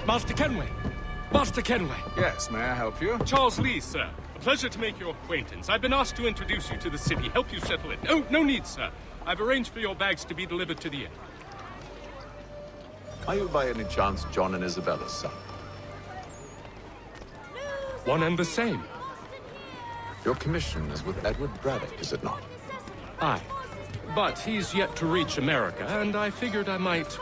Master Kenway! Master Kenway! Yes, may I help you? Charles Lee, sir. A pleasure to make your acquaintance. I've been asked to introduce you to the city, help you settle it. No need, sir. I've arranged for your bags to be delivered to the inn. Are you by any chance John and Isabella's son? One and the same. Your commission is with Edward Braddock, is it not? Aye. But he's yet to reach America, and I figured I might...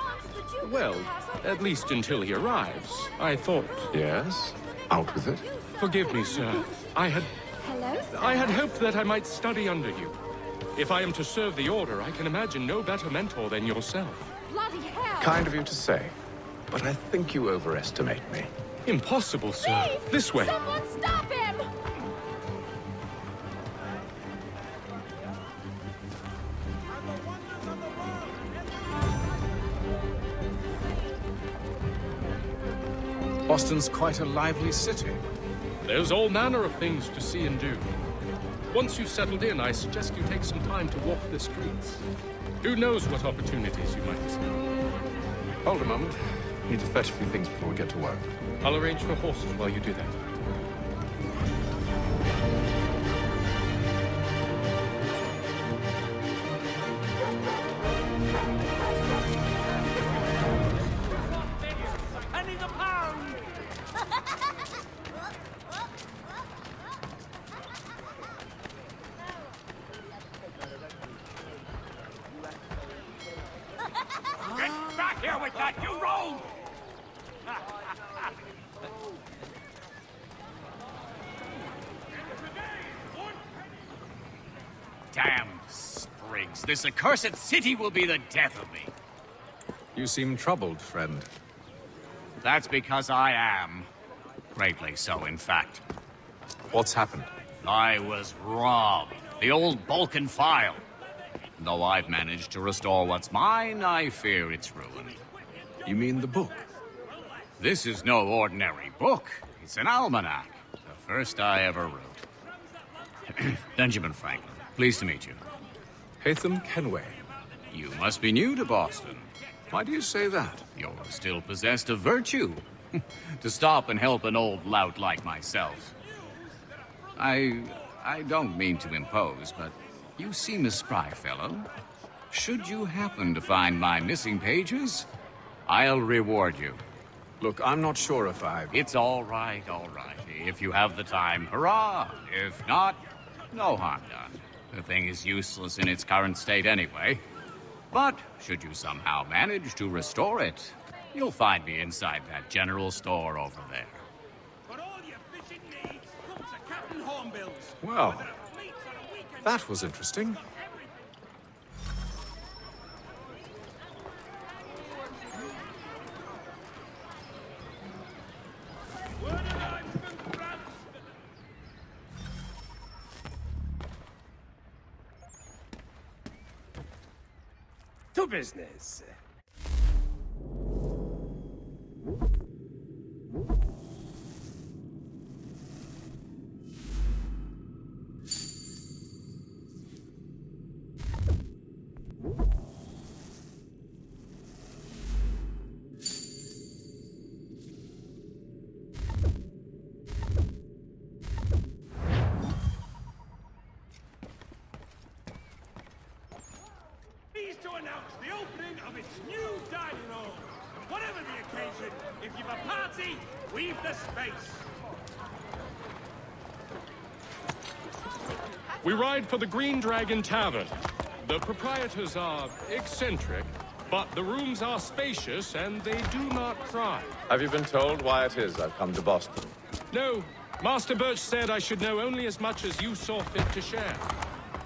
Well, at least until he arrives, I thought. Yes? Out with it. Forgive me, sir. I had hoped that I might study under you. If I am to serve the Order, I can imagine no better mentor than yourself. Bloody hell! Kind of you to say, but I think you overestimate me. Impossible, sir. Thief! This way. Someone stop him! Boston's quite a lively city. There's all manner of things to see and do. Once you've settled in, I suggest you take some time to walk the streets. Who knows what opportunities you might discover. Hold a moment. Need to fetch a few things before we get to work. I'll arrange for horses while you do that. Get back here with that, you rogue! Damn sprigs. This accursed city will be the death of me. You seem troubled, friend. That's because I am. Greatly so, in fact. What's happened? I was robbed. The old Balkan file. Though I've managed to restore what's mine, I fear it's ruined. You mean the book? This is no ordinary book. It's an almanac. The first I ever wrote. Benjamin Franklin, pleased to meet you. Haytham Kenway. You must be new to Boston. Why do you say that? You're still possessed of virtue. To stop and help an old lout like myself. I don't mean to impose, but you seem a spry fellow. Should you happen to find my missing pages, I'll reward you. Look, I'm not sure if I... It's all right, all right. If you have the time, hurrah! If not, no harm done. The thing is useless in its current state anyway. But should you somehow manage to restore it, you'll find me inside that general store over there. For all your fishing needs, come to Captain Hornbill's. Well, that was interesting. To business. Pleased to announce the opening of its new dining hall. Whatever the occasion, if you've a party, we've the space. We ride for the Green Dragon Tavern. The proprietors are eccentric, but the rooms are spacious and they do not cry. Have you been told why it is I've come to Boston? No, Master Birch said I should know only as much as you saw fit to share.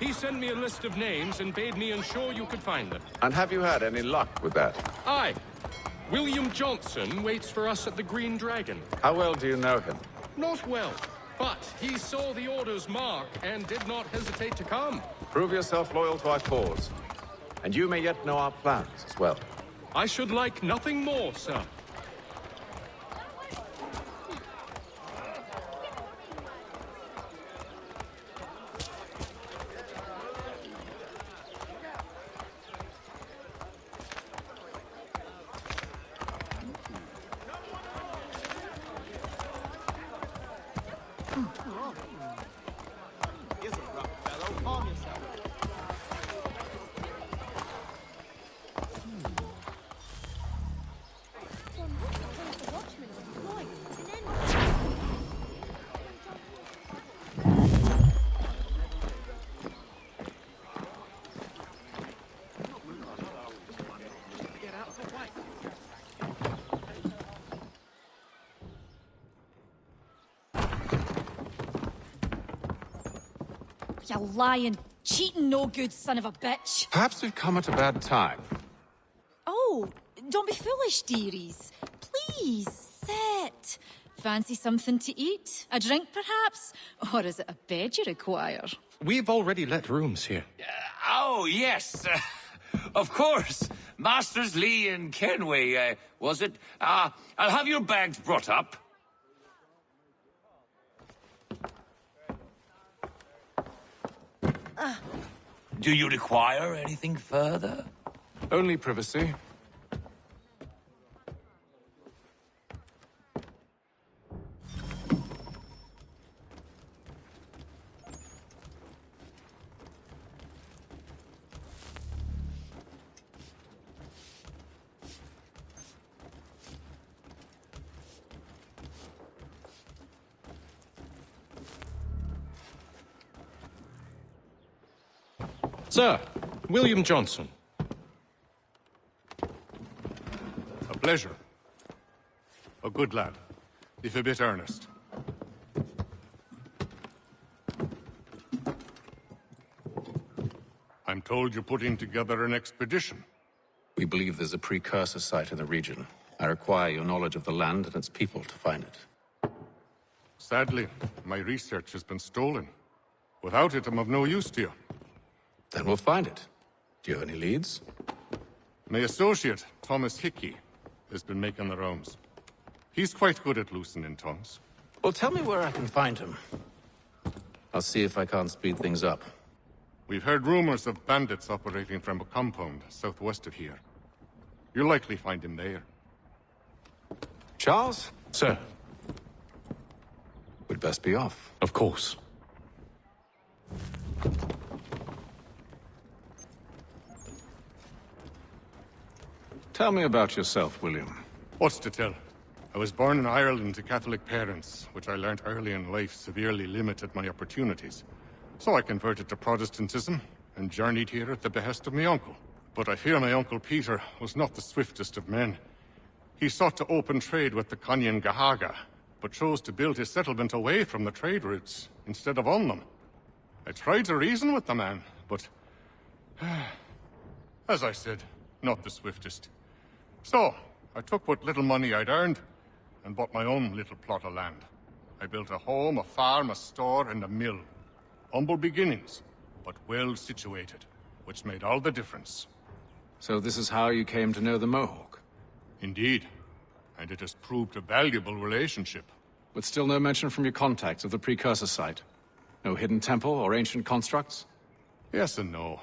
He sent me a list of names and bade me ensure you could find them. And have you had any luck with that? Aye. William Johnson waits for us at the Green Dragon. How well do you know him? Not well, but he saw the Order's mark and did not hesitate to come. Prove yourself loyal to our cause. And you may yet know our plans as well. I should like nothing more, sir. You lying, cheating, no good son of a bitch. Perhaps we've come at a bad time. Oh, don't be foolish, dearies. Please, sit. Fancy something to eat? A drink, perhaps? Or is it a bed you require? We've already let rooms here. Oh, yes. Of course. Masters Lee and Kenway, was it? I'll have your bags brought up. Do you require anything further? Only privacy. Sir, William Johnson. A pleasure. A good lad, if a bit earnest. I'm told you're putting together an expedition. We believe there's a precursor site in the region. I require your knowledge of the land and its people to find it. Sadly, my research has been stolen. Without it, I'm of no use to you. Then we'll find it. Do you have any leads? My associate, Thomas Hickey, has been making the rounds. He's quite good at loosening tongues. Well, tell me where I can find him. I'll see if I can't speed things up. We've heard rumors of bandits operating from a compound southwest of here. You'll likely find him there. Charles? Sir, We'd best be off. of course. Tell me about yourself, William. What's to tell? I was born in Ireland to Catholic parents, which I learnt early in life severely limited my opportunities. So I converted to Protestantism and journeyed here at the behest of my uncle. But I fear my uncle Peter was not the swiftest of men. He sought to open trade with the Conyan Gahaga, but chose to build his settlement away from the trade routes instead of on them. I tried to reason with the man, but... as I said, not the swiftest. So, I took what little money I'd earned and bought my own little plot of land. I built a home, a farm, a store, and a mill. Humble beginnings, but well situated, which made all the difference. So this is how you came to know the Mohawk? Indeed, and it has proved a valuable relationship. But still no mention from your contacts of the Precursor site? No hidden temple or ancient constructs? Yes and no.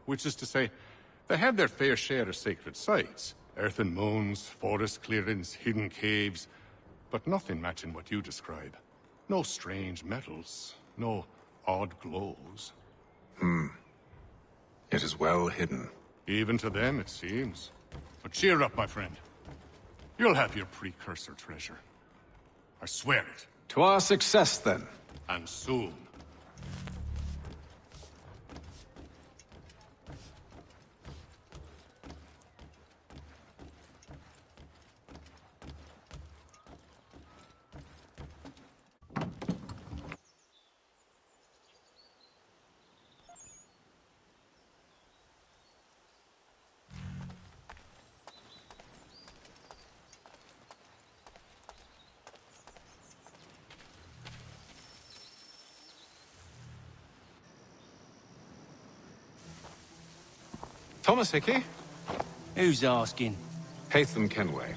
Which is to say, they have their fair share of sacred sites. Earthen mounds, forest clearings, hidden caves, but nothing matching what you describe. No strange metals, no odd glows. It is well hidden. Even to them, it seems. But cheer up, my friend. You'll have your precursor treasure. I swear it. To our success, then. And soon. Thomas Hickey? Who's asking? Haytham Kenway.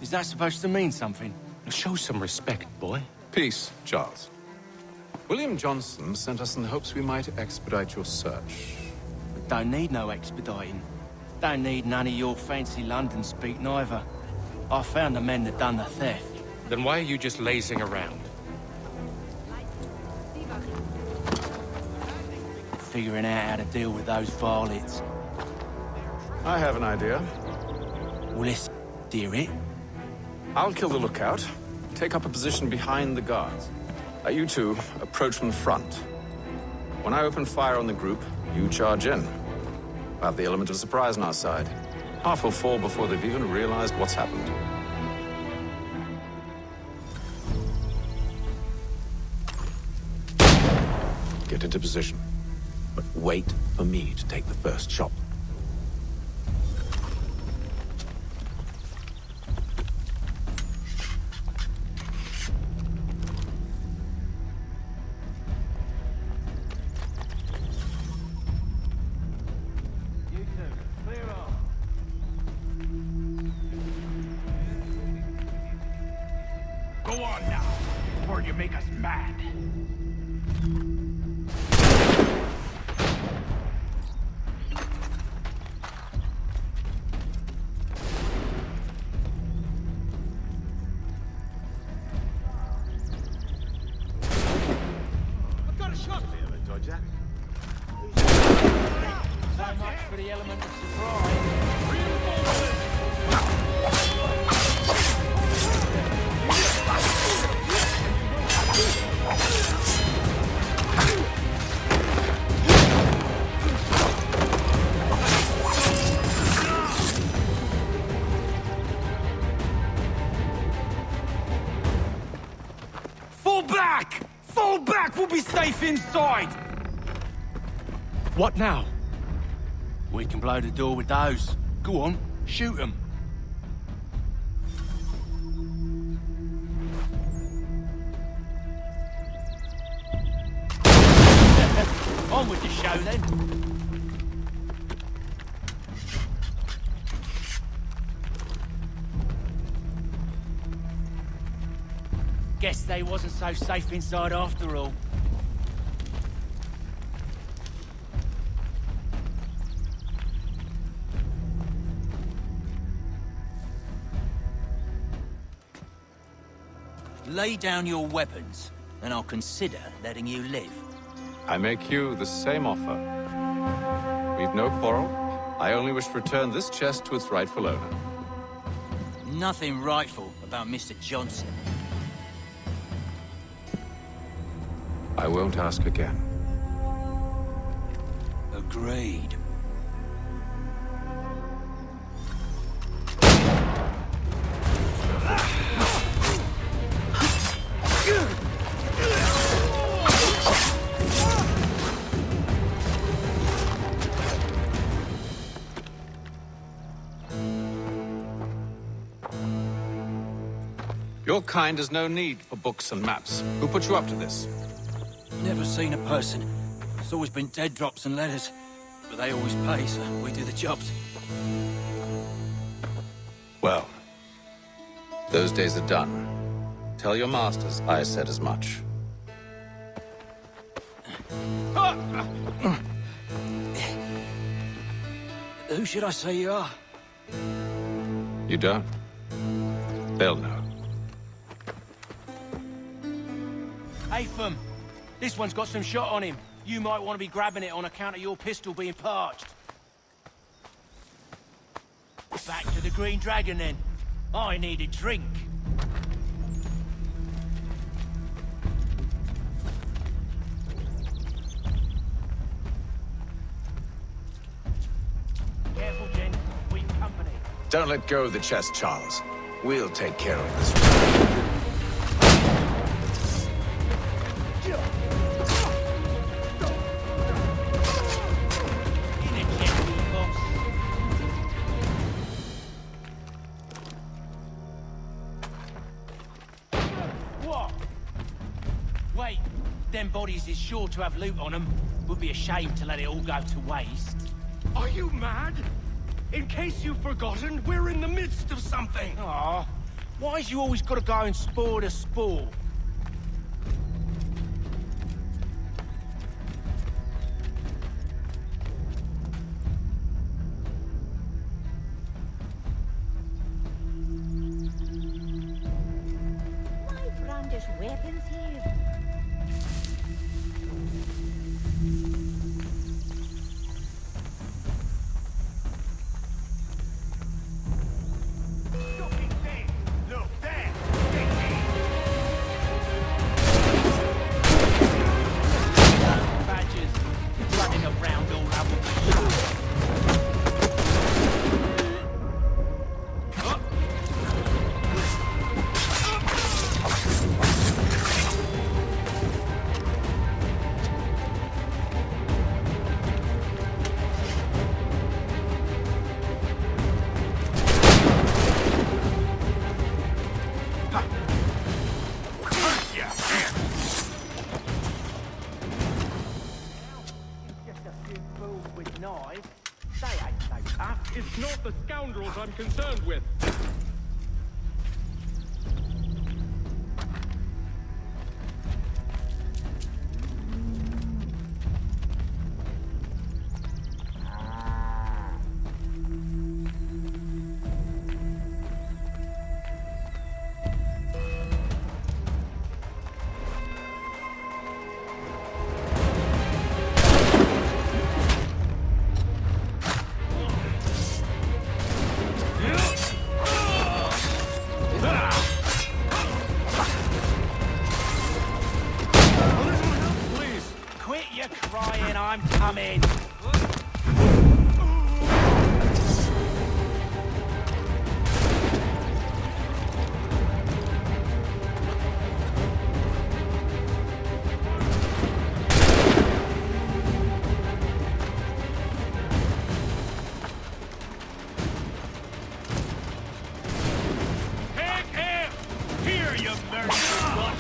Is that supposed to mean something? Show some respect, boy. Peace, Charles. William Johnson sent us in the hopes we might expedite your search. Don't need no expediting. Don't need none of your fancy London speak neither. I found the men that done the theft. Then why are you just lazing around? Figuring out how to deal with those varlets. I have an idea. Well, let's hear it. I'll kill the lookout. Take up a position behind the guards. You two approach from the front. When I open fire on the group, you charge in. We'll have the element of surprise on our side. Half will fall before they've even realized what's happened. Get into position. But wait for me to take the first shot. You two, clear off. Go on now, before you make us mad. I've got a shot for you, Dodger. So much for the element of surprise. Fall back! Fall back! We'll be safe inside! What now? We can blow the door with those. Go on, shoot them. On with the show then. Guess they wasn't so safe inside after all. Lay down your weapons, and I'll consider letting you live. I make you the same offer. We've no quarrel. I only wish to return this chest to its rightful owner. Nothing rightful about Mr. Johnson. I won't ask again. Agreed. Your kind has no need for books and maps. Who put you up to this? Never seen a person. It's always been dead drops and letters. But they always pay, so we do the jobs. Well, those days are done. Tell your masters I said as much. Who should I say you are? You don't? They'll know. Atham, this one's got some shot on him. You might want to be grabbing it on account of your pistol being parched. Back to the Green Dragon, then. I need a drink. Careful, Jen. We've company. Don't let go of the chest, Charles. We'll take care of this. What? Wait, them bodies is sure to have loot on them. Would be a shame to let it all go to waste. Are you mad? In case you've forgotten, we're in the midst of something. Aw, why's you always gotta go and spoil the sport? Why brandish weapons here? Stop it there! Look, there! Get in! Arguing fools with knives. They ain't so tough. It's not the scoundrels I'm concerned with. Quit your crying, I'm coming. Take him! Here, you merciless one!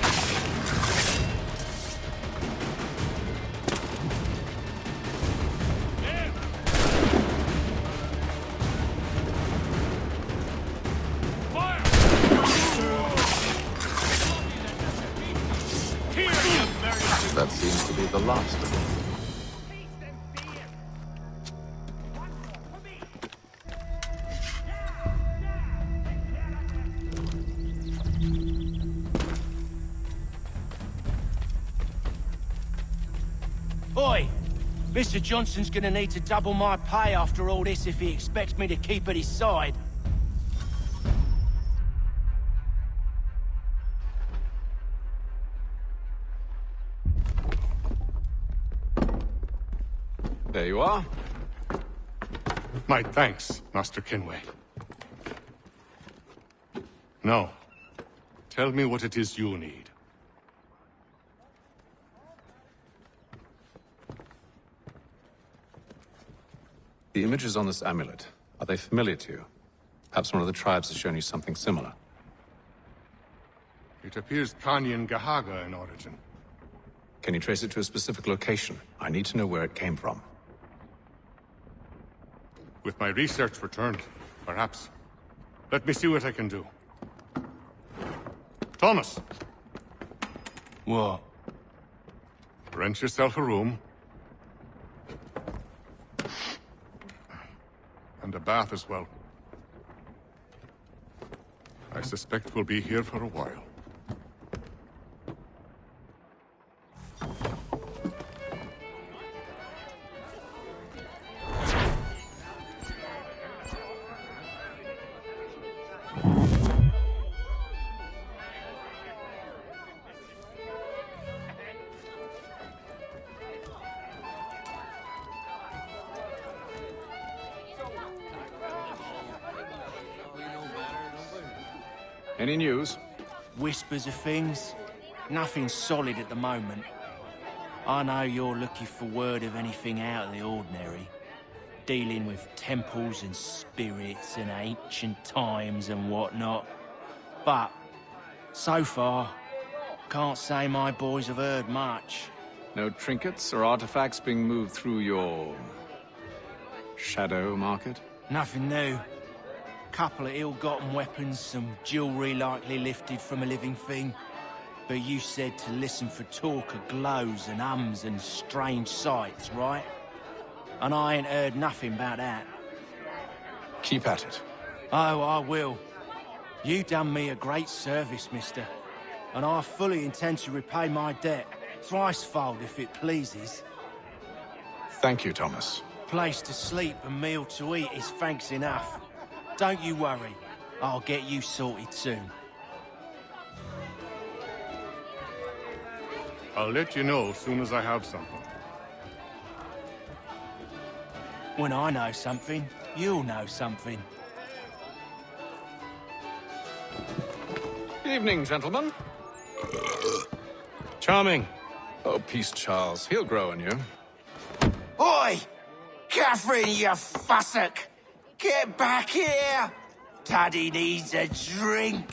Fire! Here, you merciless... That seems to be the last of them. Oi! Mr. Johnson's gonna need to double my pay after all this if he expects me to keep at his side. There you are. My thanks, Master Kenway. Now, tell me what it is you need. The images on this amulet, are they familiar to you? Perhaps one of the tribes has shown you something similar. It appears Kanyan Gahaga in origin. Can you trace it to a specific location? I need to know where it came from. With my research returned, perhaps. Let me see what I can do. Thomas! What? Rent yourself a room. And a bath as well. I suspect we'll be here for a while. Any news? Whispers of things. Nothing solid at the moment. I know you're looking for word of anything out of the ordinary. Dealing with temples and spirits and ancient times and whatnot. But, so far, can't say my boys have heard much. No trinkets or artifacts being moved through your... shadow market? Nothing new. Couple of ill-gotten weapons, some jewelry likely lifted from a living thing. But you said to listen for talk of glows and ums and strange sights, right? And I ain't heard nothing about that. Keep at it. Oh, I will. You done me a great service, mister. And I fully intend to repay my debt. Thricefold, if it pleases. Thank you, Thomas. Place to sleep and meal to eat is thanks enough. Don't you worry. I'll get you sorted soon. I'll let you know as soon as I have something. When I know something, you'll know something. Evening, gentlemen. Charming. Oh, peace, Charles. He'll grow on you. Oi! Catherine, you fussock! Get back here! Daddy needs a drink.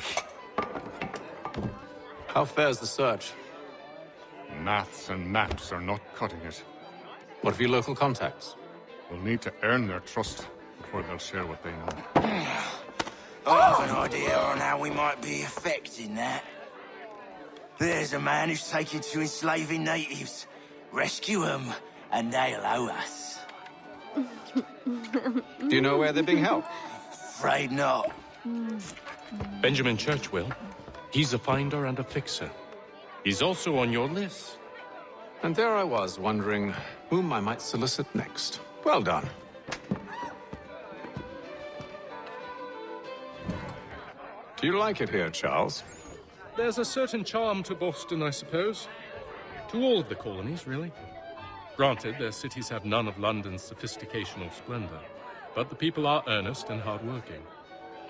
How fares the search? Maths and maps are not cutting it. What of your local contacts? We'll need to earn their trust before they'll share what they know. I have an idea on how we might be affecting that. There's a man who's taken to enslaving natives. Rescue them, and they'll owe us. Do you know where they're being held? Afraid not. Benjamin Church will. He's a finder and a fixer. He's also on your list. And there I was, wondering whom I might solicit next. Well done. Do you like it here, Charles? There's a certain charm to Boston, I suppose. To all of the colonies, really. Granted, their cities have none of London's sophistication or splendor, but the people are earnest and hardworking.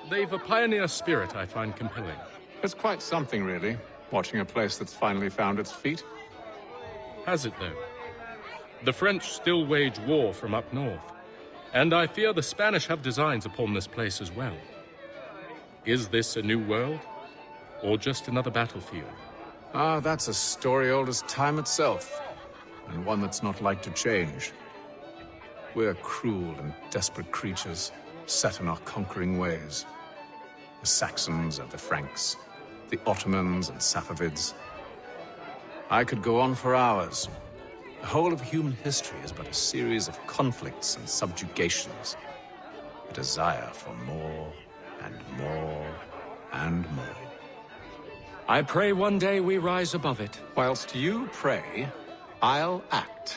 They've a pioneer spirit I find compelling. It's quite something, really, watching a place that's finally found its feet. Has it, though? The French still wage war from up north, and I fear the Spanish have designs upon this place as well. Is this a new world, or just another battlefield? Ah, that's a story old as time itself, and one that's not like to change. We're cruel and desperate creatures, set in our conquering ways. The Saxons and the Franks, the Ottomans and Safavids. I could go on for hours. The whole of human history is but a series of conflicts and subjugations. A desire for more and more and more. I pray one day we rise above it. Whilst you pray, I'll act.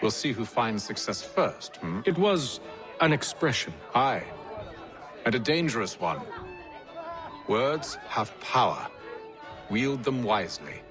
We'll see who finds success first, hmm? It was an expression. Aye, and a dangerous one. Words have power. Wield them wisely.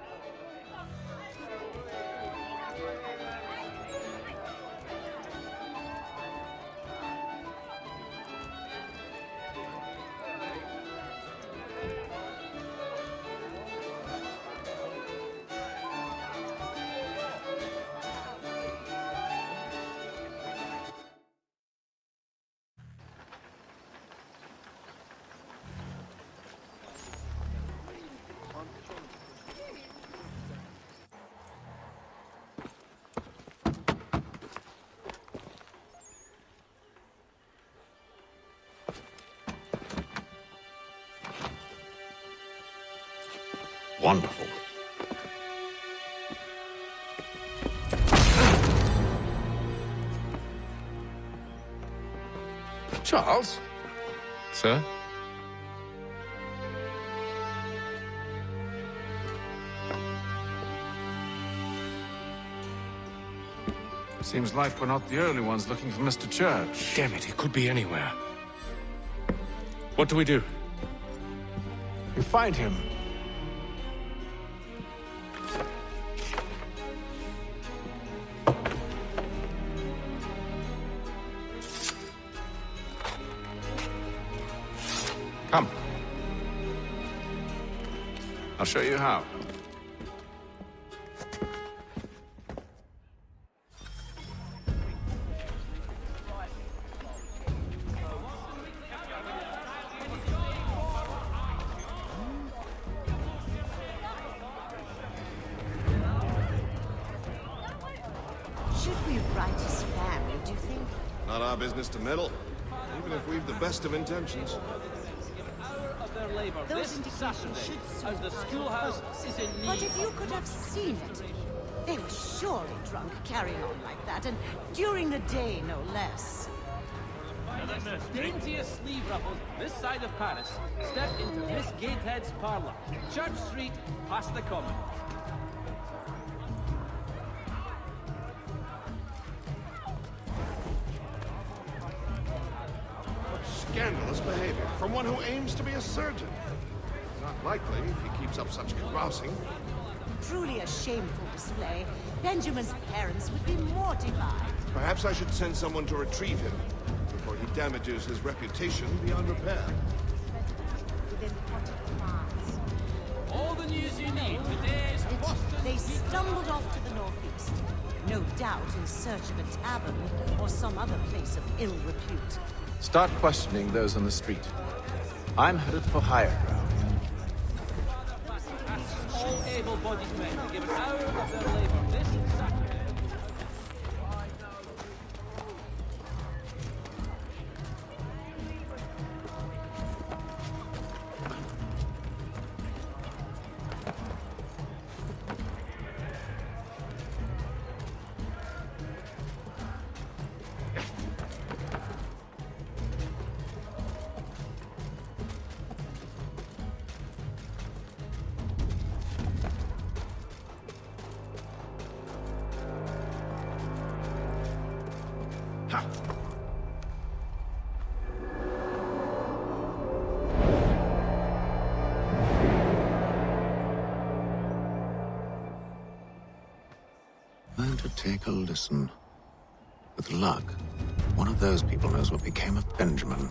Wonderful. Charles? Sir? Seems like we're not the only ones looking for Mr. Church. Damn it, he could be anywhere. What do we do? You find him. Come. I'll show you how. Should we write his family, do you think? Not our business to meddle, even if we've the best of intentions. Those indications should suit the schoolhouse is in need. But if you could have seen it, they were surely drunk carrying on like that, and during the day, no less. The daintiest sleeve ruffles this side of Paris. Step into Miss Gatehead's parlor. Church Street, past the Common. Scandalous behavior from one who aims to be a surgeon. Not likely if he keeps up such carousing. Truly a shameful display. Benjamin's parents would be mortified. Perhaps I should send someone to retrieve him before he damages his reputation beyond repair. Within 40 miles. All the news you need today is Boston. They stumbled off to the northeast. No doubt in search of a tavern or some other place of ill repute. Start questioning those on the street. I'm headed for higher ground. All able-bodied men to give an hour of their labor this Saturday. should take a listen. With luck, one of those people knows what became of Benjamin.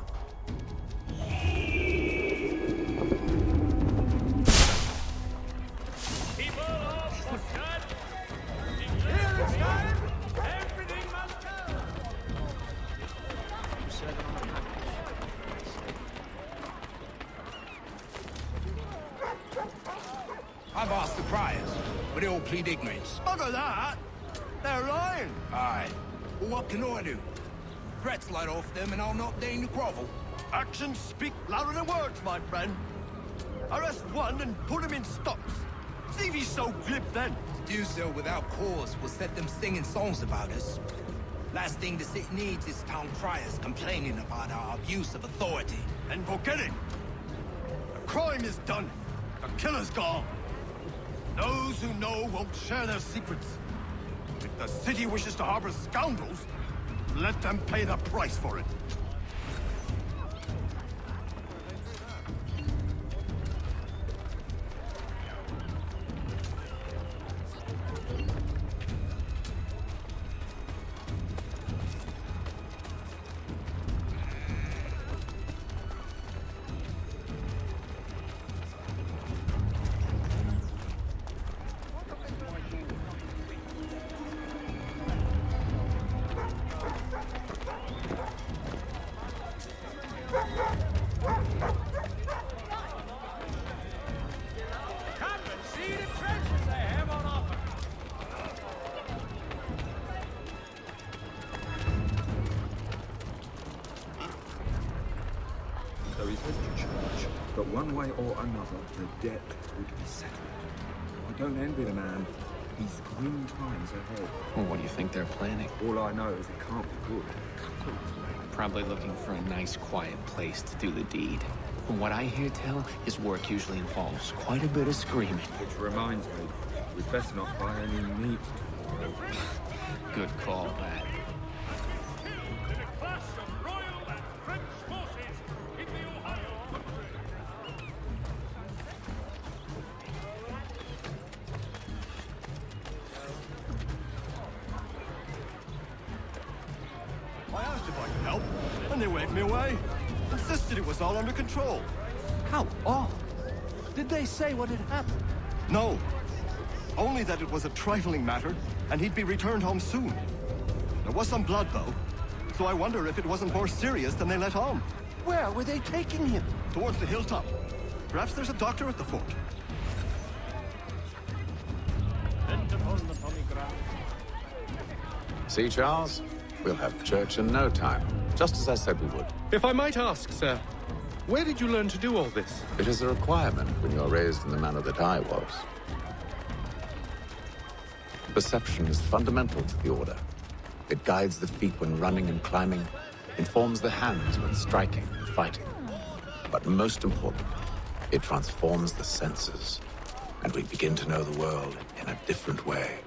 People all mustered. Here it's time. Everything must go. I've asked the criers, but they all plead ignorance. Bugger that! They're lying! Aye. Well, what can I do? Threats light off them and I'll not deign to grovel. Actions speak louder than words, my friend. Arrest one and put him in stocks. See if he's so glib then. To do so without cause will set them singing songs about us. Last thing the city needs is town criers complaining about our abuse of authority. And forget it. The crime is done. The killer's gone. Those who know won't share their secrets. If the city wishes to harbor scoundrels, let them pay the price for it. Come and see the treasures they have on offer. There is a church, but one way or another, the debt would be settled. I don't envy the man. He's grim times ahead. Well, what do you think they're planning? All I know is it can't be good. Probably looking for a nice, quiet place to do the deed. From what I hear tell, his work usually involves quite a bit of screaming. Which reminds me, we'd best not buy any meat tomorrow. Good call, Pat. To the clash of Royal and French forces in the Ohio country. I asked if I could help, and they waved me away. Insisted it was all under control. How odd. Did they say what had happened? No. Only that it was a trifling matter, and he'd be returned home soon. There was some blood, though, so I wonder if it wasn't more serious than they let on. Where were they taking him? Towards the hilltop. Perhaps there's a doctor at the fort. Bent upon the polygraph. See, Charles? We'll have church in no time, just as I said we would. If I might ask, sir, where did you learn to do all this? It is a requirement when you are raised in the manner that I was. Perception is fundamental to the Order. It guides the feet when running and climbing, informs the hands when striking and fighting. But most important, it transforms the senses, and we begin to know the world in a different way.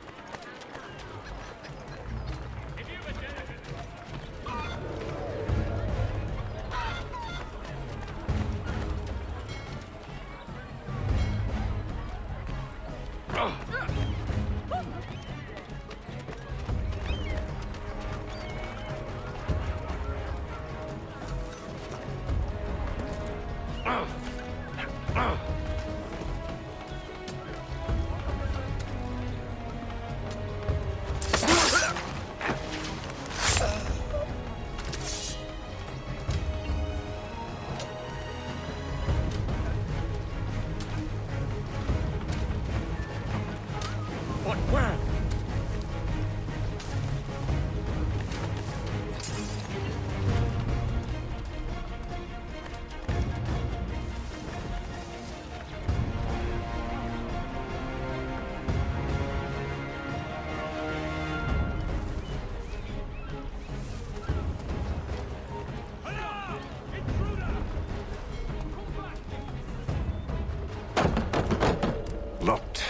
Locked.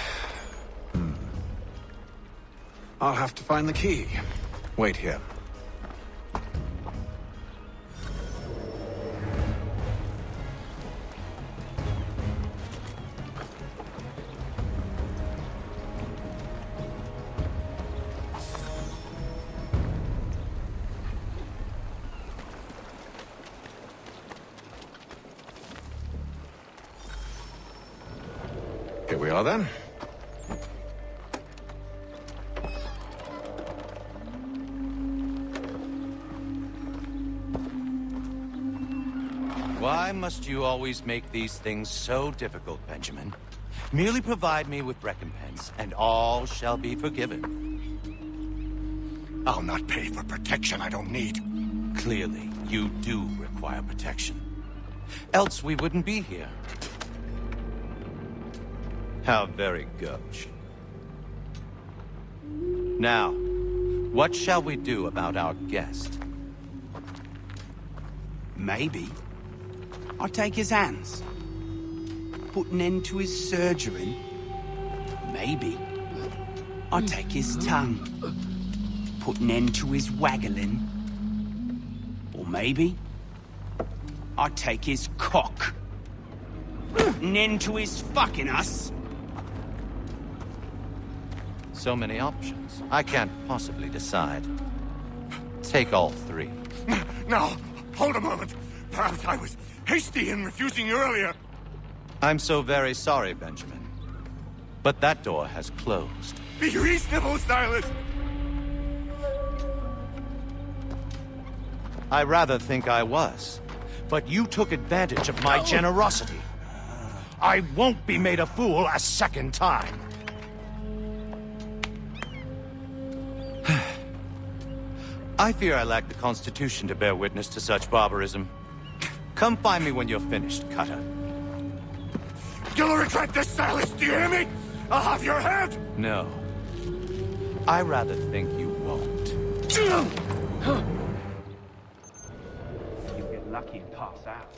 I'll have to find the key. Wait here. Here we are then. Why must you always make these things so difficult, Benjamin? Merely provide me with recompense, and all shall be forgiven. I'll not pay for protection I don't need. Clearly, you do require protection. Else we wouldn't be here. How very gauche. Now, what shall we do about our guest? Maybe I'll take his hands. Put an end to his surgery. Maybe I'll take his tongue. Put an end to his waggling. Or maybe I'll take his cock. Put an end to his fucking us. So many options. I can't possibly decide. Take all three. No, hold a moment. Perhaps I was hasty in refusing you earlier. I'm so very sorry, Benjamin. But that door has closed. Be reasonable, Silas! I rather think I was. But you took advantage of my generosity. I won't be made a fool a second time. I fear I lack the constitution to bear witness to such barbarism. Come find me when you're finished, Cutter. You'll regret this, Silas, do you hear me? I'll have your head! No. I rather think you won't. You'll get lucky and pass out.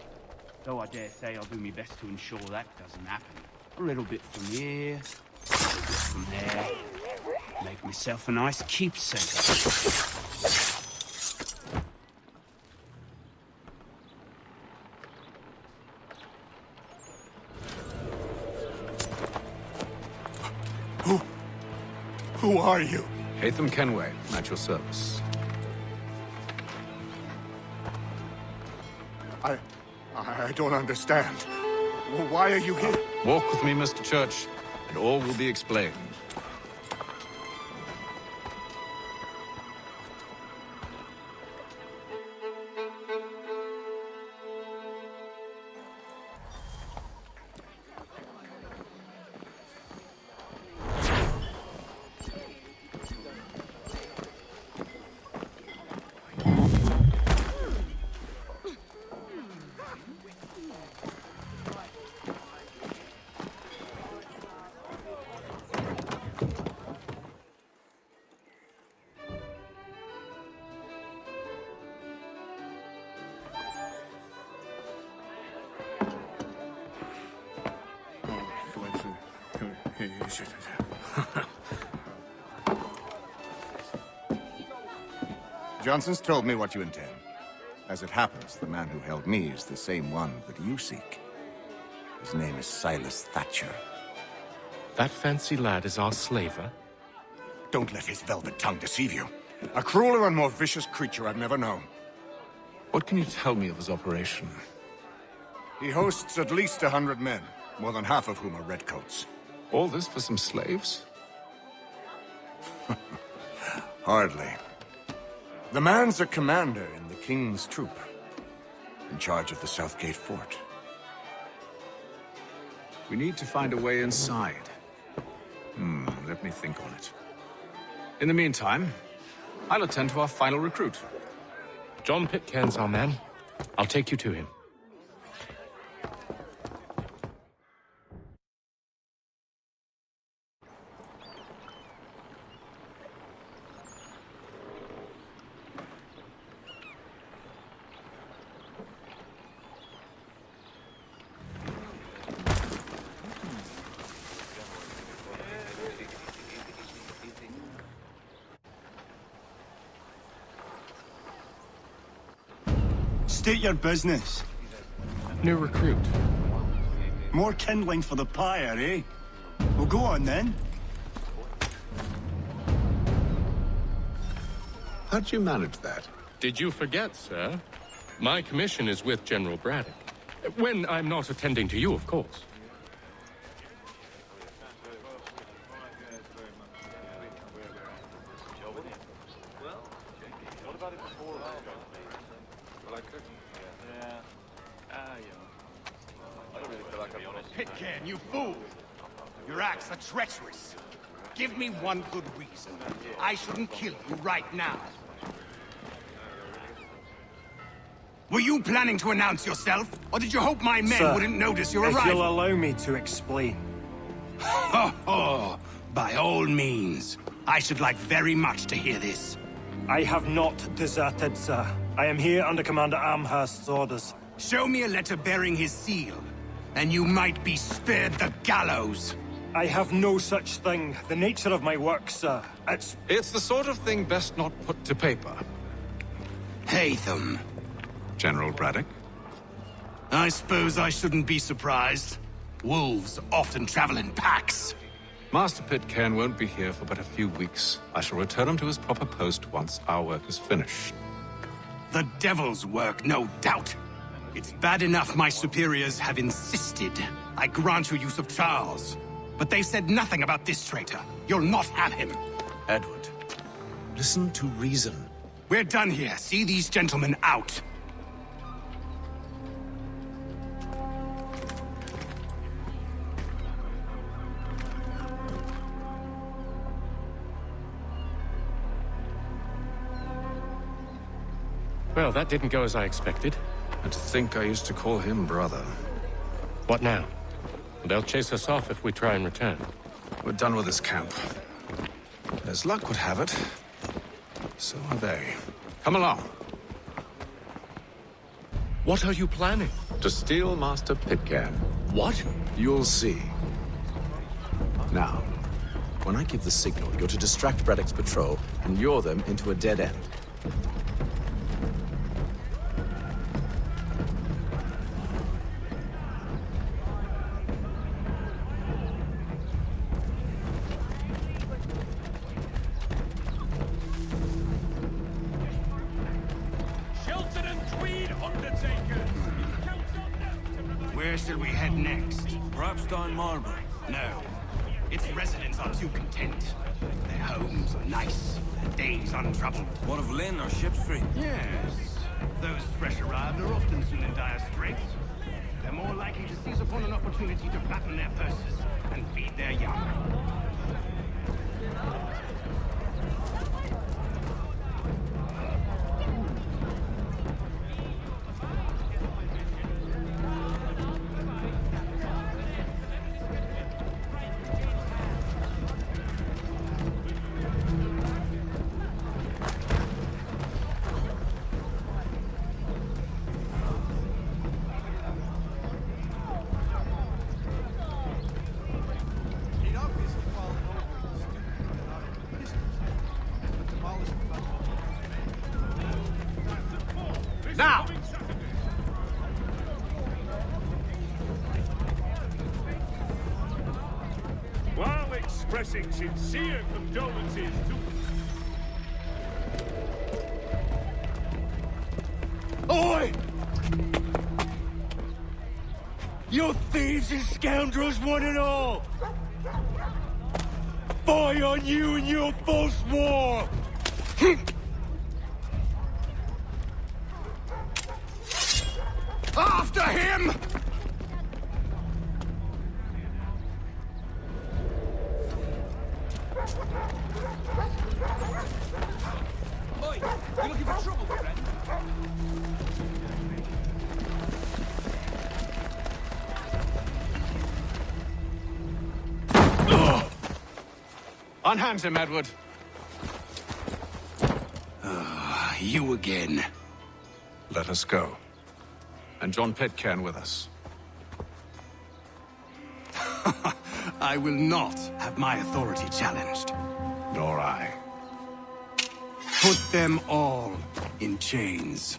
Though I dare say I'll do my best to ensure that doesn't happen. A little bit from here, a little bit from there. Make myself a nice keepsake. Who are you? Hatham Kenway, at your service. I don't understand. Why are you here? Walk with me, Mr. Church, and all will be explained. Johnson's told me what you intend. As it happens, the man who held me is the same one that you seek. His name is Silas Thatcher. That fancy lad is our slaver? Don't let his velvet tongue deceive you. A crueler and more vicious creature I've never known. What can you tell me of his operation? He hosts at least 100 men, more than half of whom are redcoats. All this for some slaves? Hardly. The man's a commander in the King's troop, in charge of the Southgate fort. We need to find a way inside. Let me think on it. In the meantime, I'll attend to our final recruit. John Pitcairn's our man. I'll take you to him. State your business. New recruit. More kindling for the pyre, eh? Well, go on then. How'd you manage that? Did you forget, sir? My commission is with General Braddock. When I'm not attending to you, of course. Pitcairn, you fool! Your acts are treacherous. Give me one good reason. I shouldn't kill you right now. Were you planning to announce yourself? Or did you hope my men Sir, wouldn't notice your if arrival? you'll allow me to explain. Oh, by all means. I should like very much to hear this. I have not deserted, sir. I am here under Commander Amherst's orders. Show me a letter bearing his seal, and you might be spared the gallows. I have no such thing. The nature of my work, sir, It's the sort of thing best not put to paper. Hatham. General Braddock? I suppose I shouldn't be surprised. Wolves often travel in packs. Master Pitcairn won't be here for but a few weeks. I shall return him to his proper post once our work is finished. The devil's work, no doubt. It's bad enough my superiors have insisted I grant you use of Charles. But they've said nothing about this traitor. You'll not have him. Edward, listen to reason. We're done here. See these gentlemen out. Well, that didn't go as I expected. And to think I used to call him brother. What now? They'll chase us off if we try and return. We're done with this camp. As luck would have it, so are they. Come along. What are you planning? To steal Master Pitcairn. What? You'll see. Now, when I give the signal, you're to distract Braddock's patrol and lure them into a dead end. Where shall we head next? Perhaps down Marble. No. Its residents are too content. Their homes are nice, their days untroubled. What of Lynn or Ship Street? Yes. Those fresh arrived are often soon in dire straits. They're more likely to seize upon an opportunity to fatten their purses and feed their young. Now! While expressing sincere condolences to... Oi! You thieves and scoundrels, one and all! Fie on you and your false war! After him! Oi, you looking for trouble, friend? Unhand him, Edward. You again. Let us go. And John Pitcairn with us. I will not have my authority challenged. Nor I. Put them all in chains.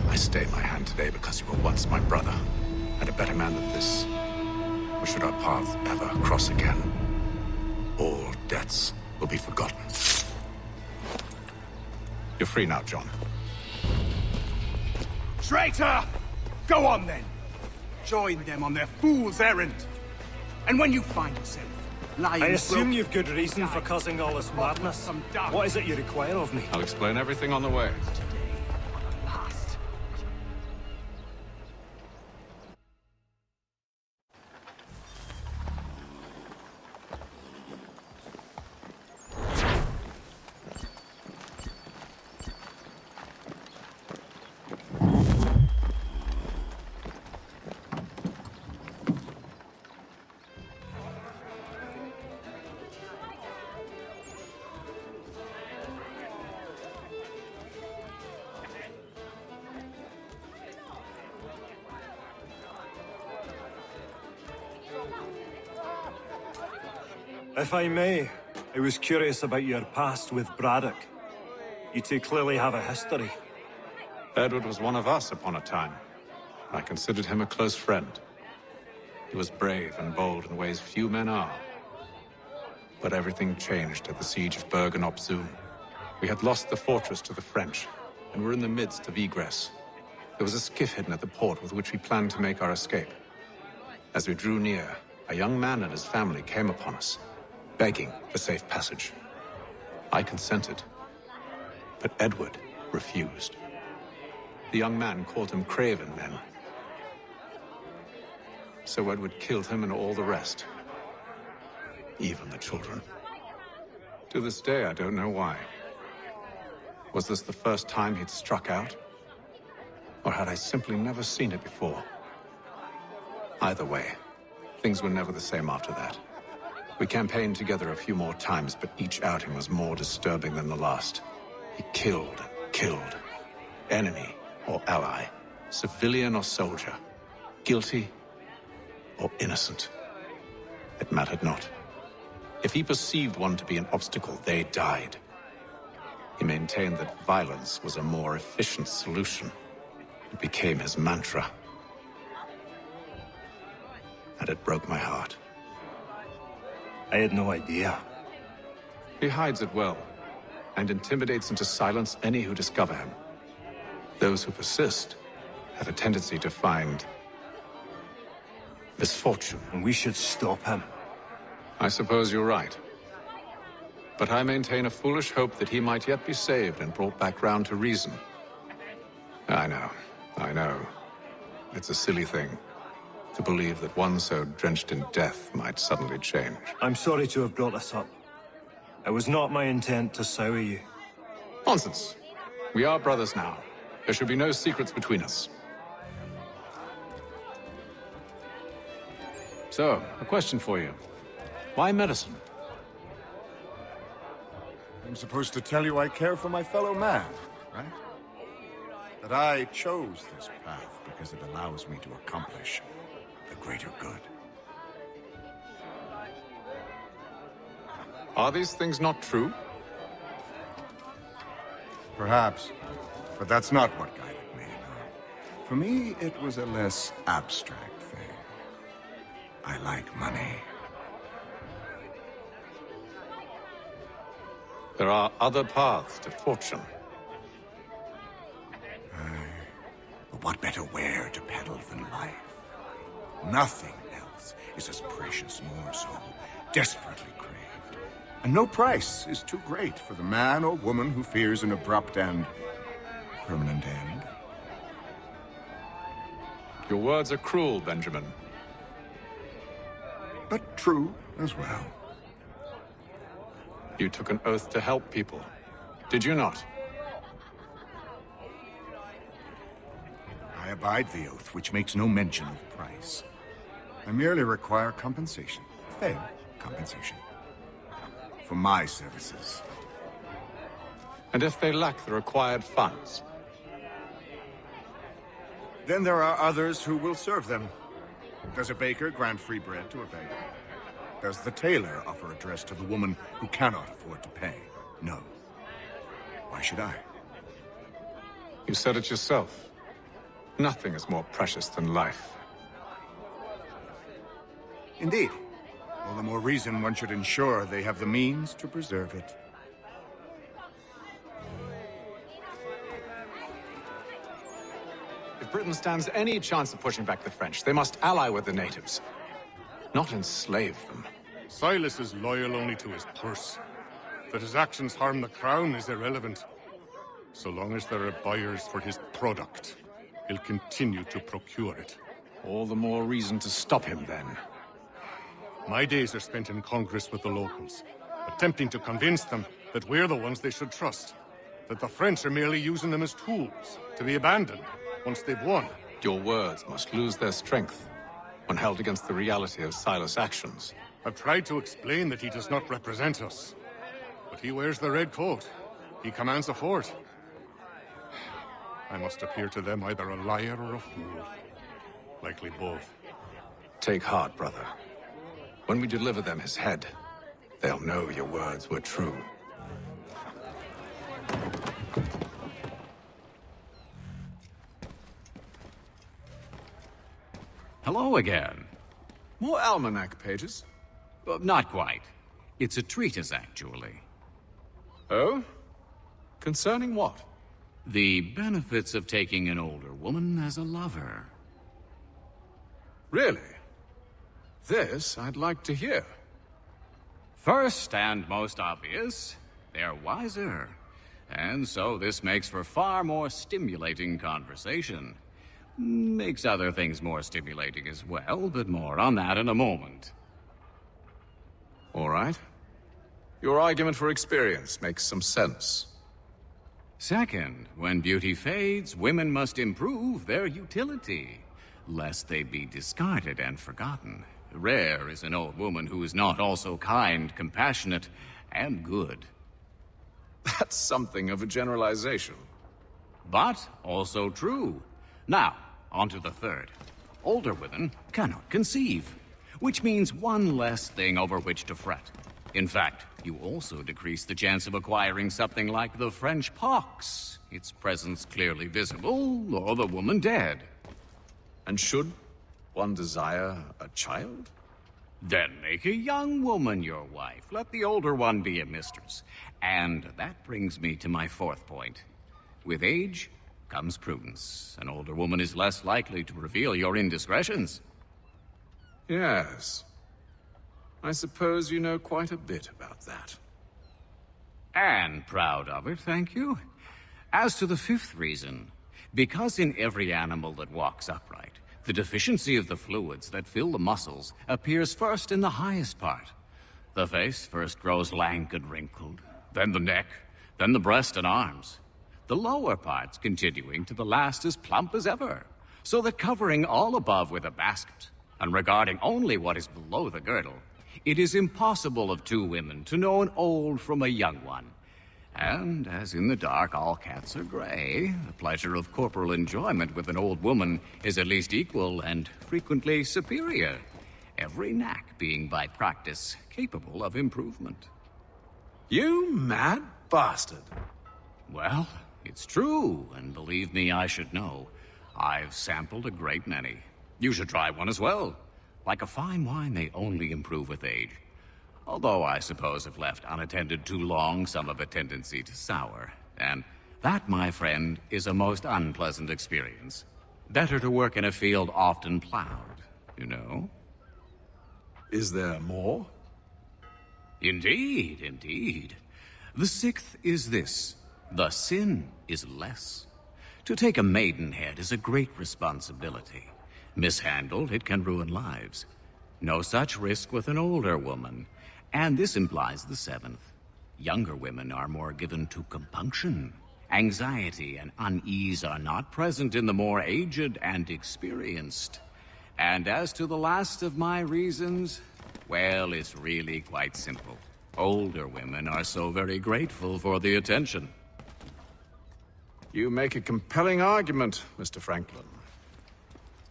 I stay my hand. today because you were once my brother, and a better man than this. Or should our paths ever cross again, all debts will be forgotten. You're free now, John. Traitor! Go on then. Join them on their fool's errand. And when you find yourself lying... I assume you've good reason for causing all this madness. What is it you require of me? I'll explain everything on the way. If I may, I was curious about your past with Braddock. You two clearly have a history. Edward was one of us upon a time. I considered him a close friend. He was brave and bold in ways few men are. But everything changed at the siege of Bergen-op-Zoom. We had lost the fortress to the French, and were in the midst of egress. There was a skiff hidden at the port with which we planned to make our escape. As we drew near, a young man and his family came upon us, begging for safe passage. I consented, but Edward refused. The young man called him craven then. So Edward killed him and all the rest, even the children. To this day, I don't know why. Was this the first time he'd struck out? Or had I simply never seen it before? Either way, things were never the same after that. We campaigned together a few more times, but each outing was more disturbing than the last. He killed and killed. Enemy or ally, civilian or soldier, guilty or innocent. It mattered not. If he perceived one to be an obstacle, they died. He maintained that violence was a more efficient solution. It became his mantra. And it broke my heart. I had no idea. He hides it well, and intimidates into silence any who discover him. Those who persist have a tendency to find misfortune. And we should stop him. I suppose you're right. But I maintain a foolish hope that he might yet be saved and brought back round to reason. I know. It's a silly thing to believe that one so drenched in death might suddenly change. I'm sorry to have brought this up. It was not my intent to sour you. Nonsense. We are brothers now. There should be no secrets between us. So, a question for you. Why medicine? I'm supposed to tell you I care for my fellow man, right? That I chose this path because it allows me to accomplish the greater good. Are these things not true? Perhaps, but that's not what guided me. No. For me, it was a less abstract thing. I like money. There are other paths to fortune. But what better ware to peddle than life? Nothing else is as precious nor so desperately craved. And no price is too great for the man or woman who fears an abrupt and permanent end. Your words are cruel, Benjamin. But true as well. You took an oath to help people, did you not? I abide the oath, which makes no mention of price. I merely require compensation. Fair compensation. For my services. And if they lack the required funds? Then there are others who will serve them. Does a baker grant free bread to a beggar? Does the tailor offer a dress to the woman who cannot afford to pay? No. Why should I? You said it yourself. Nothing is more precious than life. Indeed. All the more reason one should ensure they have the means to preserve it. If Britain stands any chance of pushing back the French, they must ally with the natives, not enslave them. Silas is loyal only to his purse. That his actions harm the crown is irrelevant. So long as there are buyers for his product, he'll continue to procure it. All the more reason to stop him, then. My days are spent in Congress with the locals, attempting to convince them that we're the ones they should trust. That the French are merely using them as tools, to be abandoned once they've won. Your words must lose their strength when held against the reality of Silas' actions. I've tried to explain that he does not represent us. But he wears the red coat. He commands the fort. I must appear to them either a liar or a fool. Likely both. Take heart, brother. When we deliver them his head, they'll know your words were true. Hello again. More almanac pages? Not quite. It's a treatise, actually. Oh? Concerning what? The benefits of taking an older woman as a lover. Really? This I'd like to hear. First and most obvious, they're wiser. And so this makes for far more stimulating conversation. Makes other things more stimulating as well, but more on that in a moment. All right. Your argument for experience makes some sense. Second, when beauty fades, women must improve their utility, lest they be discarded and forgotten. Rare is an old woman who is not also kind, compassionate, and good. That's something of a generalization. But also true. Now, on to the third. Older women cannot conceive, which means one less thing over which to fret. In fact, you also decrease the chance of acquiring something like the French pox, its presence clearly visible, or the woman dead. And should one desire a child? Then make a young woman your wife. Let the older one be a mistress. And that brings me to my fourth point. With age comes prudence. An older woman is less likely to reveal your indiscretions. Yes. I suppose you know quite a bit about that. And proud of it, thank you. As to the fifth reason, because in every animal that walks upright, the deficiency of the fluids that fill the muscles appears first in the highest part. The face first grows lank and wrinkled, then the neck, then the breast and arms. The lower parts continuing to the last as plump as ever, so that covering all above with a basket, and regarding only what is below the girdle, it is impossible of two women to know an old from a young one. And as in the dark all cats are gray, the pleasure of corporal enjoyment with an old woman is at least equal and frequently superior, every knack being by practice capable of improvement. You mad bastard! Well, it's true, and believe me, I should know. I've sampled a great many. You should try one as well. Like a fine wine, they only improve with age. Although I suppose if left unattended too long, some have a tendency to sour. And that, my friend, is a most unpleasant experience. Better to work in a field often plowed, you know? Is there more? Indeed, indeed. The sixth is this. The sin is less. To take a maidenhead is a great responsibility. Mishandled, it can ruin lives. No such risk with an older woman. And this implies the seventh. Younger women are more given to compunction. Anxiety and unease are not present in the more aged and experienced. And as to the last of my reasons, well, it's really quite simple. Older women are so very grateful for the attention. You make a compelling argument, Mr. Franklin.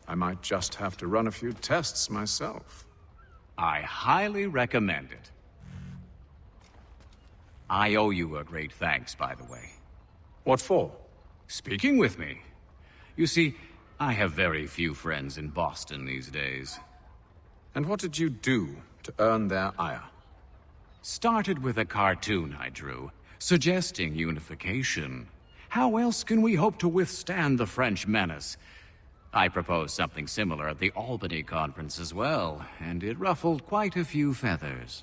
I might just have to run a few tests myself. I highly recommend it. I owe you a great thanks, by the way. What for? Speaking with me. You see, I have very few friends in Boston these days. And what did you do to earn their ire? Started with a cartoon I drew, suggesting unification. How else can we hope to withstand the French menace? I proposed something similar at the Albany conference as well, and it ruffled quite a few feathers.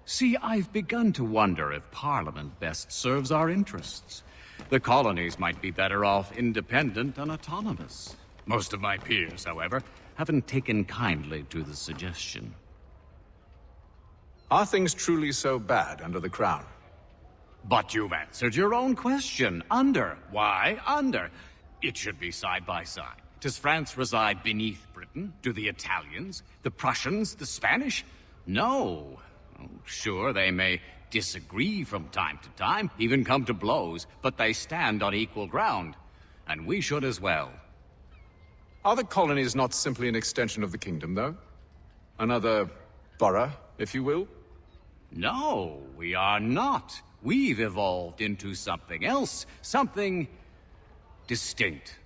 See, I've begun to wonder if Parliament best serves our interests. The colonies might be better off independent and autonomous. Most of my peers, however, haven't taken kindly to the suggestion. Are things truly so bad under the Crown? But you've answered your own question. Under. Why under? It should be side by side. Does France reside beneath Britain? Do the Italians? The Prussians? The Spanish? No. Oh, sure, they may disagree from time to time, even come to blows, but they stand on equal ground. And we should as well. Are the colonies not simply an extension of the kingdom, though? Another borough, if you will? No, we are not. We've evolved into something else, something distinct.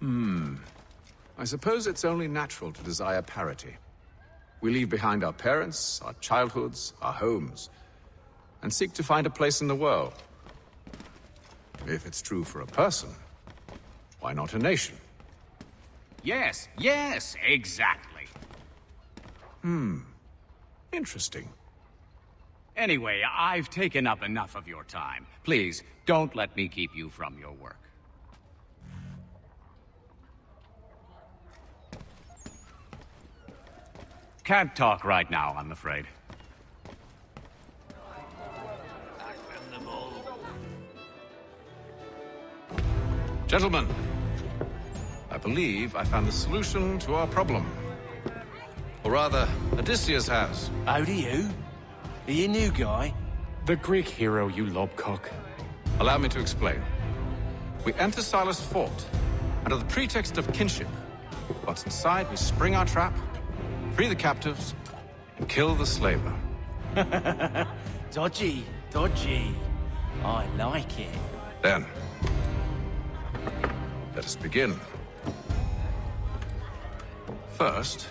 I suppose it's only natural to desire parity. We leave behind our parents, our childhoods, our homes, and seek to find a place in the world. If it's true for a person, why not a nation? Yes, exactly. Interesting. Anyway, I've taken up enough of your time. Please, don't let me keep you from your work. Can't talk right now, I'm afraid. Gentlemen, I believe I found the solution to our problem. Or rather, Odysseus has. Oh, do you? Are you new guy? The Greek hero, you lobcock. Allow me to explain. We enter Silas' fort, under the pretext of kinship. Once inside, we spring our trap, free the captives, and kill the slaver. Dodgy. I like it. Then, let us begin. First,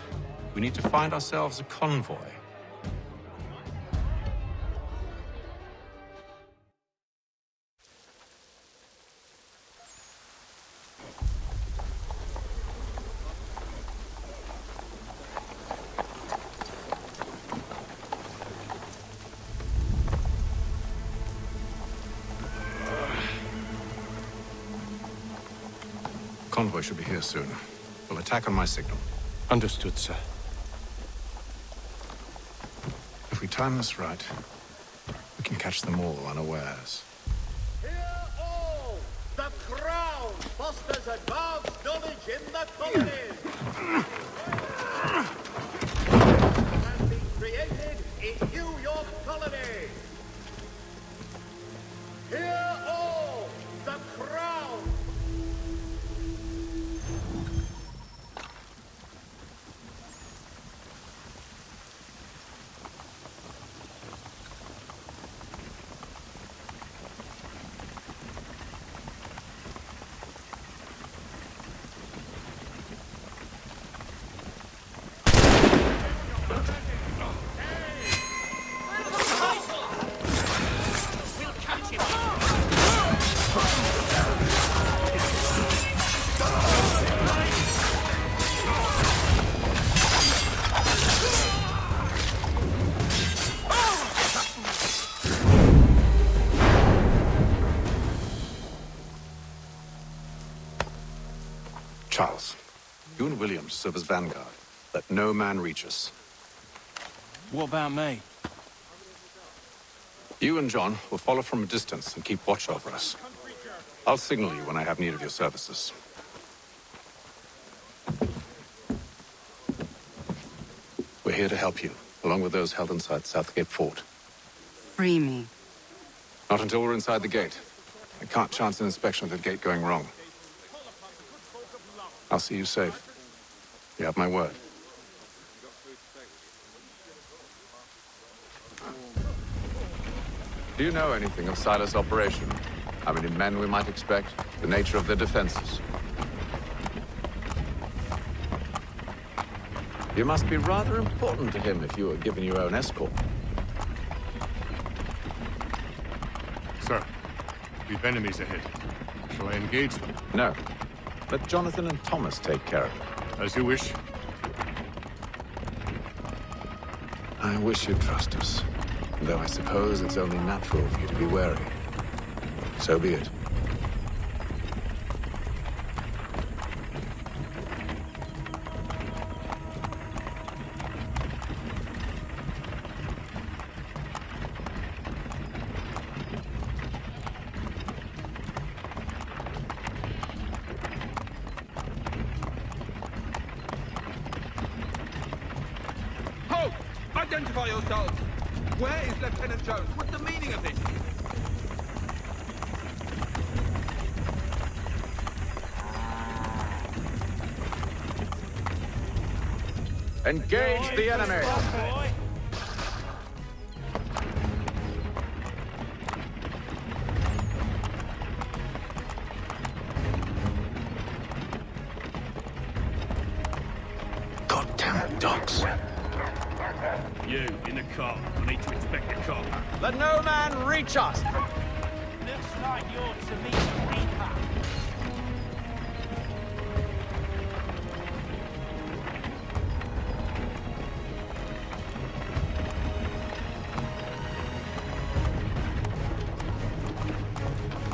we need to find ourselves a convoy. Convoy should be here soon. We'll attack on my signal. Understood, sir. If we time this right, we can catch them all unawares. Hear all! The Crown fosters advanced knowledge in the colonies! Has been created in New York Colony! Hear all! The Crown! Charles, you and William serve as vanguard. Let no man reach us. What about me? You and John will follow from a distance and keep watch over us. I'll signal you when I have need of your services. We're here to help you, along with those held inside Southgate Fort. Free me. Not until we're inside the gate. I can't chance an inspection of the gate going wrong. I'll see you safe. You have my word. Do you know anything of Silas' operation? How many men we might expect? The nature of their defenses? You must be rather important to him if you were given your own escort. Sir, we've enemies ahead. Shall I engage them? No. Let Jonathan and Thomas take care of it. As you wish. I wish you'd trust us. Though I suppose it's only natural for you to be wary. So be it. Halt! Identify yourselves! Where is Lieutenant Jones? What's the meaning of this? Engage the enemy! Goddamn dogs. You, in the car. I need to inspect the car. Let no man reach us! Looks like you're to meet the Reaper.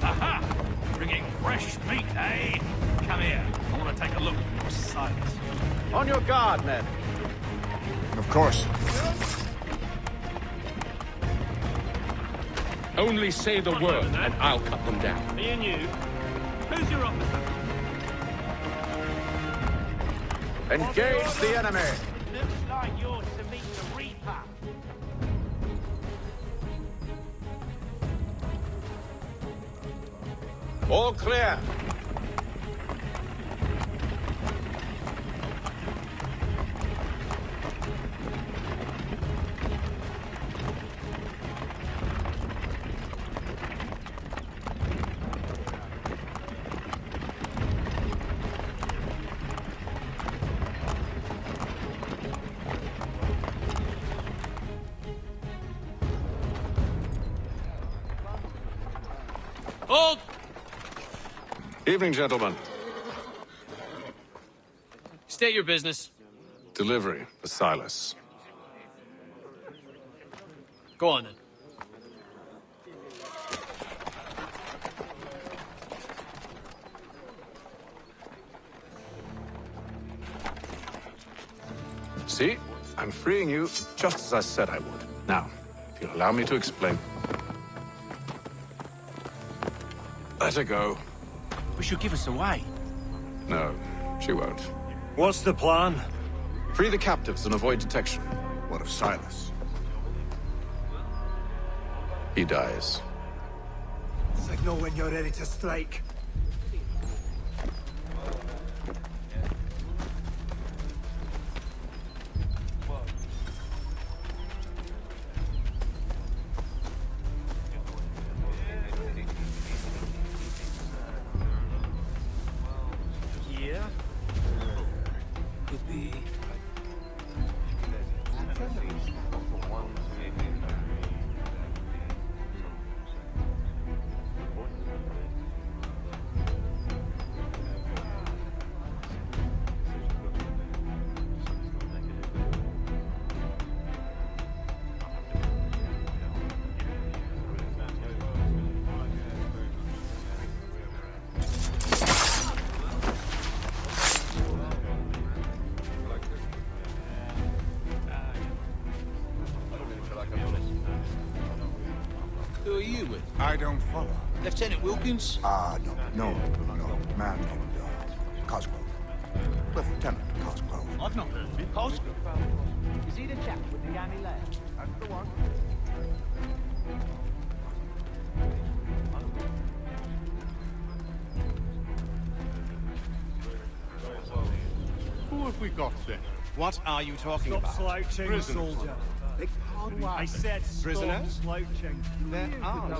Aha! Bringing fresh meat, eh? Come here. I want to take a look at your sights. On your guard, men. Of course. Only say the word, and I'll cut them down. Me and you. Who's your officer? Engage the enemy! Looks like you're to meet the Reaper. All clear. Hold! Evening, gentlemen. State your business. Delivery for Silas. Go on, then. See? I'm freeing you just as I said I would. Now, if you'll allow me to explain. Let her go. But she'll give us away. No, she won't. What's the plan? Free the captives and avoid detection. What of Silas? He dies. Signal when you're ready to strike. Yeah? Could be... Who are you with? I don't follow. Lieutenant Wilkins? No. Man named Cosgrove. Lieutenant Cosgrove. I've not heard of him. Cosgrove? Is he the chap with the gammy lair? That's the one. Who have we got then? What are you talking Stop about? slouching, Prisoners. soldier. Hard work. I said stop Prisoners? slouching. There are no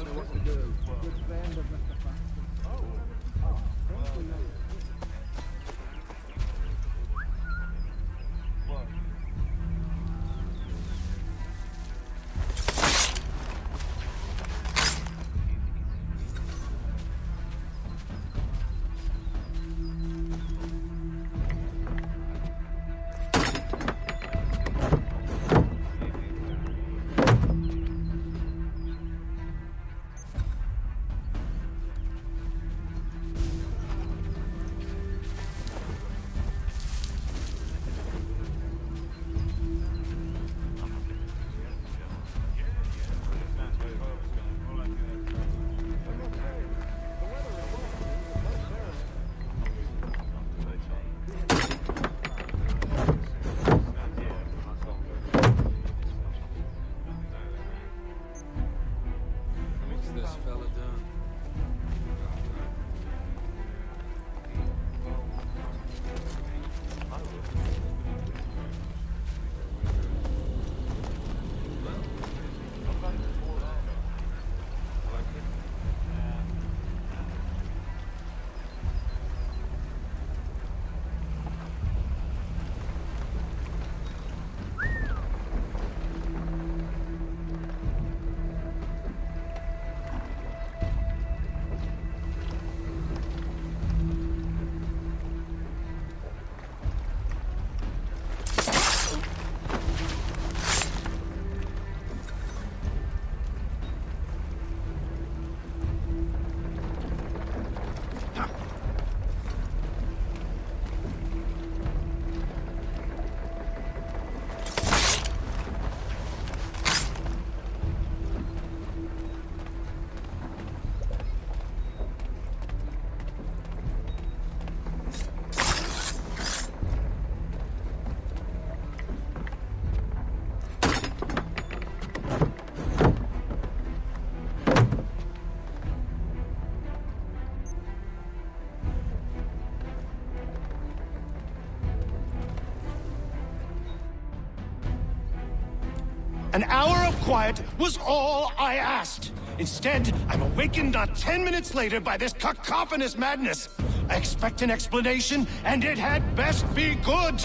An hour of quiet was all I asked. Instead, I'm awakened not 10 minutes later by this cacophonous madness. I expect an explanation, and it had best be good.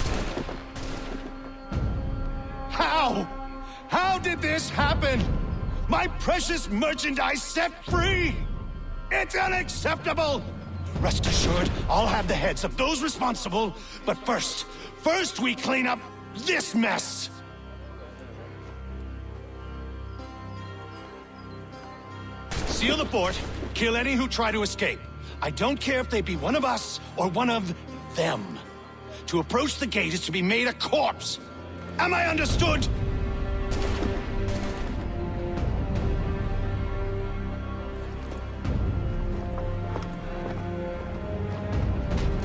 How? How did this happen? My precious merchandise set free! It's unacceptable! Rest assured, I'll have the heads of those responsible, but first we clean up this mess! Seal the fort, kill any who try to escape. I don't care if they be one of us or one of them. To approach the gate is to be made a corpse. Am I understood?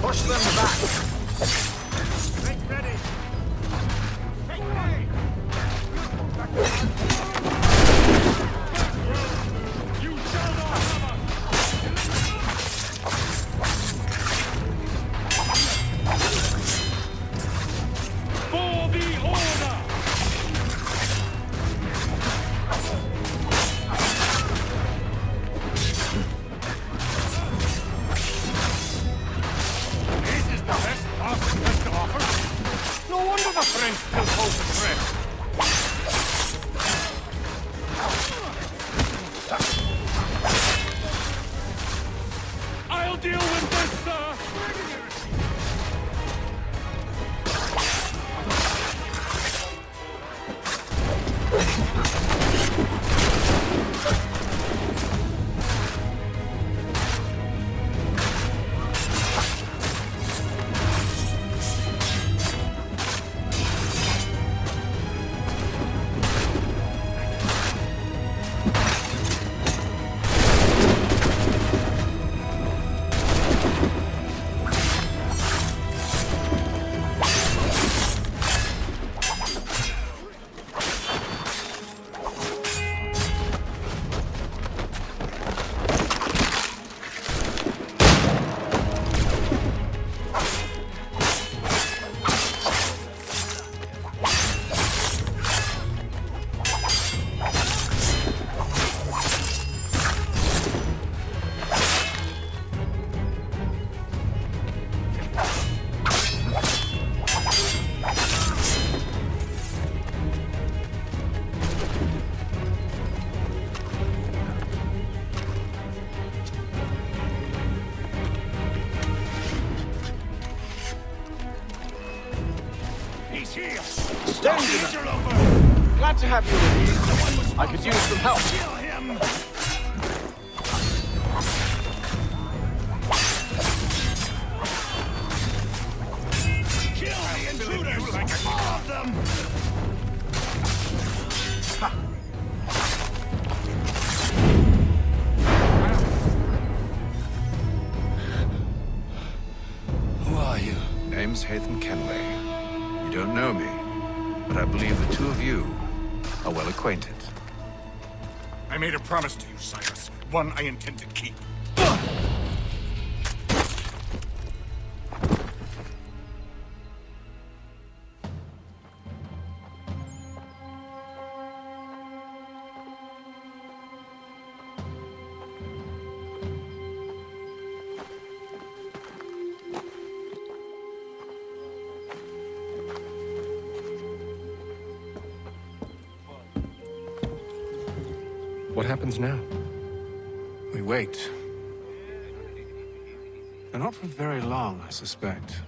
Push them back. Make ready. Make ready. You shall not have us. For the order. This is the best Arthur has to offer. No wonder the French still hold the threat. I'll deal with this, sir. Glad to have you with me. I could use some help. Kill the intruders! All of them! Who are you? Name's Hatham Kenway. You don't know me, but I believe the two of you are well acquainted. I made a promise to you, Cyrus. One I intend to keep. What happens now? We wait. And not for very long, I suspect.